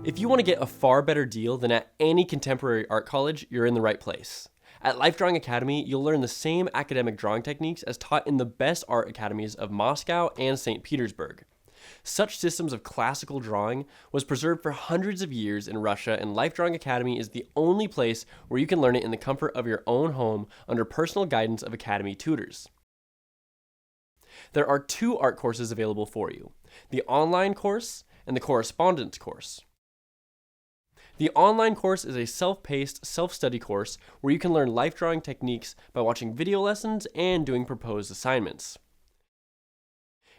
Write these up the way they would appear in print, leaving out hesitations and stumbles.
If you want to get a far better deal than at any contemporary art college, you're in the right place. At Life Drawing Academy, you'll learn the same academic drawing techniques as taught in the best art academies of Moscow and St. Petersburg. Such systems of classical drawing was preserved for hundreds of years in Russia, and Life Drawing Academy is the only place where you can learn it in the comfort of your own home under personal guidance of Academy tutors. There are 2 art courses available for you, the online course and the correspondence course. The online course is a self-paced, self-study course where you can learn life drawing techniques by watching video lessons and doing proposed assignments.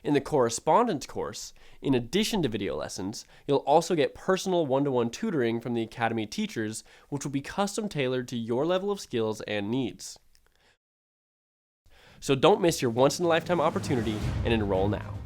In the correspondence course, in addition to video lessons, you'll also get personal one-to-one tutoring from the Academy teachers, which will be custom tailored to your level of skills and needs. So don't miss your once-in-a-lifetime opportunity and enroll now.